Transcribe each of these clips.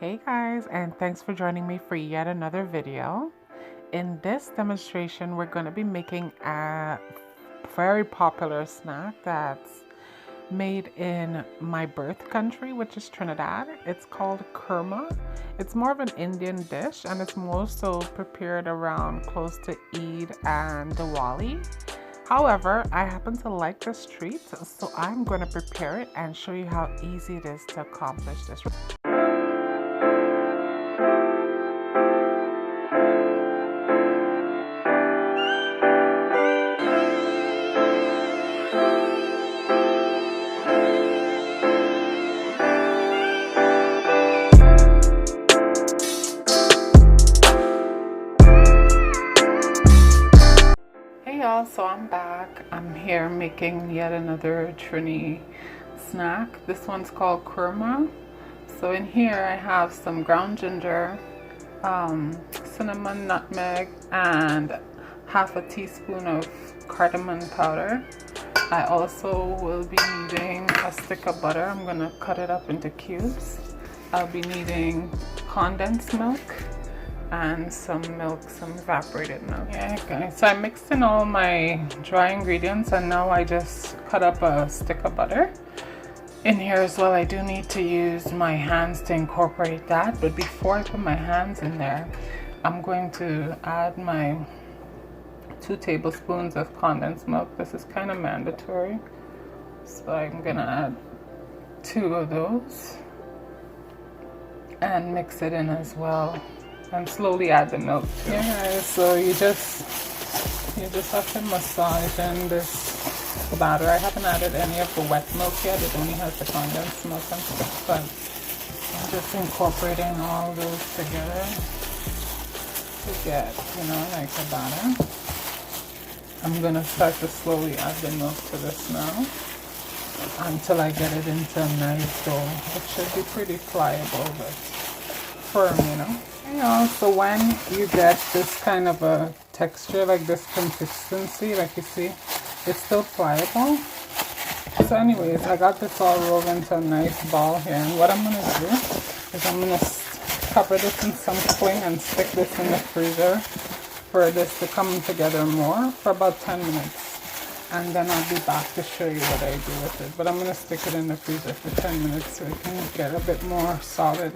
Hey guys, and thanks for joining me for yet another video. In this demonstration, we're going to be making a very popular snack that's made in my birth country, which is Trinidad. It's called Kurma. It's more of an Indian dish, and it's more so prepared around close to Eid and Diwali. However, I happen to like this treat, so I'm going to prepare it and show you how easy it is to accomplish this. So I'm back. I'm here making yet another Trini snack. This one's called Kurma. So in here I have some ground ginger, cinnamon, nutmeg, and half a teaspoon of cardamom powder. I also will be needing a stick of butter. I'm gonna cut it up into cubes. I'll be needing condensed milk and some milk, some evaporated milk. Yeah, guys, so I mixed in all my dry ingredients and now I just cut up a stick of butter. In here as well, I do need to use my hands to incorporate that, but before I put my hands in there, I'm going to add my 2 tablespoons of condensed milk. This is kind of mandatory, so I'm gonna add 2 of those and mix it in as well. And slowly add the milk too. Yeah, guys, so you just have to massage in this batter. I haven't added any of the wet milk yet. It only has the condensed milk and stuff, but I'm just incorporating all those together to get, like a batter. I'm gonna start to slowly add the milk to this now until I get it into a nice dough. It should be pretty pliable but firm, so when you get this kind of a texture, like this consistency, like you see, it's still pliable. So anyways, I got this all rolled into a nice ball here, and what I'm going to do is I'm going to cover this in some clay and stick this in the freezer for this to come together more for about 10 minutes. And then I'll be back to show you what I do with it. But I'm going to stick it in the freezer for 10 minutes so it can get a bit more solid,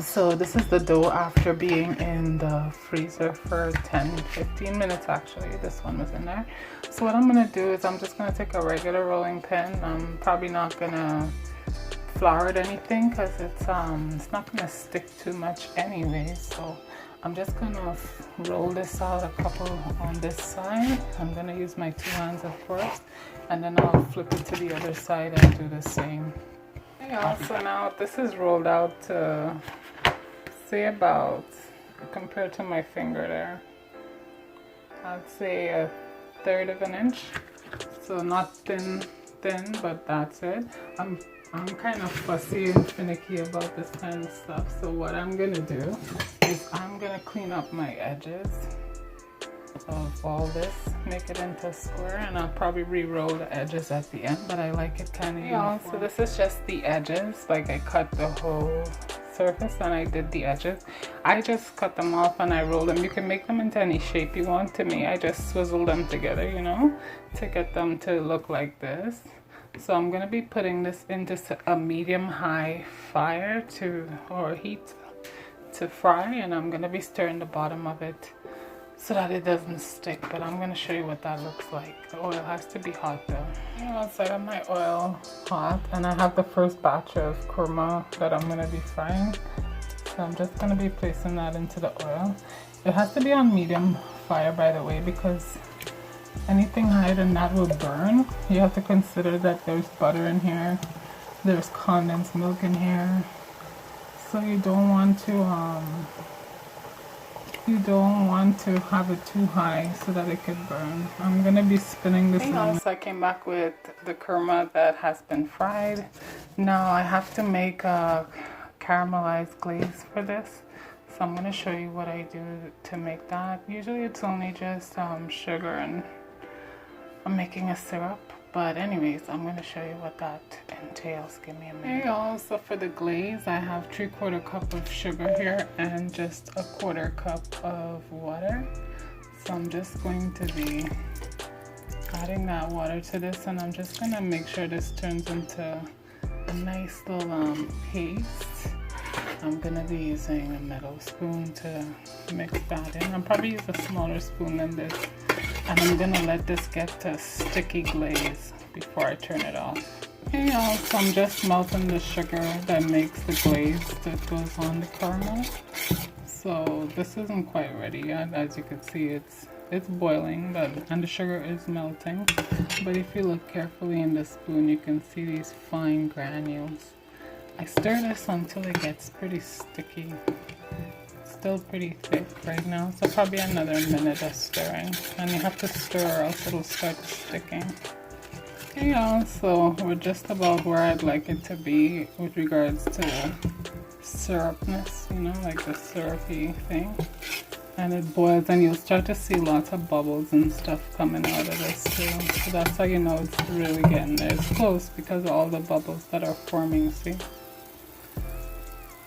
So this is the dough after being in the freezer for 10-15 minutes. Actually, this one was in there. So what I'm gonna do is I'm just gonna take a regular rolling pin. I'm probably not gonna flour it anything because it's not gonna stick too much anyway. So I'm just gonna roll this out a couple on this side. I'm gonna use my 2 hands, of course, and then I'll flip it to the other side and do the same. So now this is rolled out to say about, compared to my finger there, I'd say 1/3 of an inch. So not thin, but that's it. I'm kind of fussy and finicky about this kind of stuff. So what I'm gonna do is I'm gonna clean up my edges of all this, make it into a square, and I'll probably re-roll the edges at the end, but I like it kind of uniform. So this is just the edges, like I cut the whole surface and I did the edges. I just cut them off and I roll them. You can make them into any shape you want. To me, I just swizzle them together, to get them to look like this. So I'm gonna be putting this into a medium-high fire or heat to fry, and I'm gonna be stirring the bottom of it so that it doesn't stick, but I'm going to show you what that looks like. The oil has to be hot though. So I got my oil hot and I have the first batch of kurma that I'm going to be frying. So I'm just going to be placing that into the oil. It has to be on medium fire, by the way, because anything higher than that will burn. You have to consider that there's butter in here, there's condensed milk in here, so you don't want to have it too high so that it could burn. I'm gonna be spinning this on. So I came back with the kurma that has been fried. Now I have to make a caramelized glaze for this. So I'm gonna show you what I do to make that. Usually it's only just sugar, and I'm making a syrup, But anyways, I'm going to show you what that entails. Give me a minute. Okay, also for the glaze, I have 3/4 cup of sugar here and just a 1/4 cup of water. So I'm just going to be adding that water to this, and I'm just going to make sure this turns into a nice little paste. I'm going to be using a metal spoon to mix that in. I'll probably use a smaller spoon than this. And I'm going to let this get to sticky glaze before I turn it off. Okay, y'all, so I'm just melting the sugar that makes the glaze that goes on the caramel. So this isn't quite ready yet. As you can see, it's boiling, and the sugar is melting. But if you look carefully in the spoon, you can see these fine granules. I stir this until it gets pretty sticky. It's still pretty thick right now, so probably another minute of stirring. And you have to stir or else it'll start sticking. Okay, y'all, so we're just about where I'd like it to be with regards to syrupness, you know, like the syrupy thing. And it boils, and you'll start to see lots of bubbles and stuff coming out of this too. So that's how you know it's really getting there. It's close because of all the bubbles that are forming, see?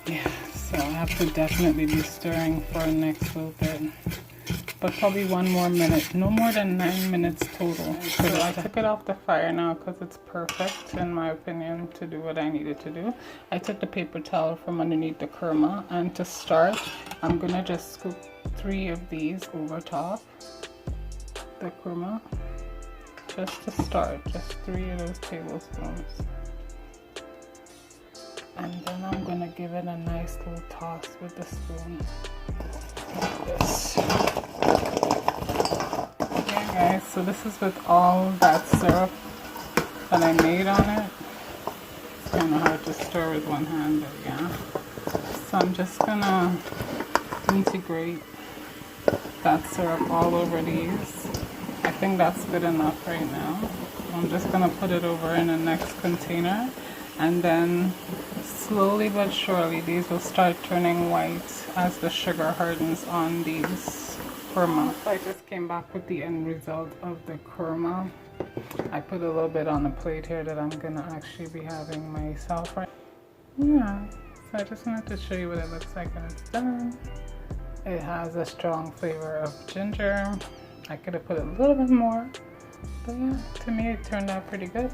Yeah, so I have to definitely be stirring for the next little bit. But probably one more minute, no more than 9 minutes total. So I took it off the fire now because it's perfect, in my opinion, to do what I needed to do. I took the paper towel from underneath the kurma, and to start, I'm gonna just scoop 3 of these over top the kurma, just to start, just 3 of those tablespoons. And then I'm gonna give it a nice little toss with the spoon. Like this. Okay guys, so this is with all that syrup that I made on it. It's kind of hard to stir with one hand, but yeah. So I'm just gonna integrate that syrup all over these. I think that's good enough right now. I'm just gonna put it over in the next container, and then slowly but surely these will start turning white as the sugar hardens on these kurma. So I just came back with the end result of the kurma. I put a little bit on the plate here that I'm gonna actually be having myself right. Yeah, so I just wanted to show you what it looks like when it's done. It has a strong flavor of ginger. I could have put a little bit more, but yeah, to me it turned out pretty good.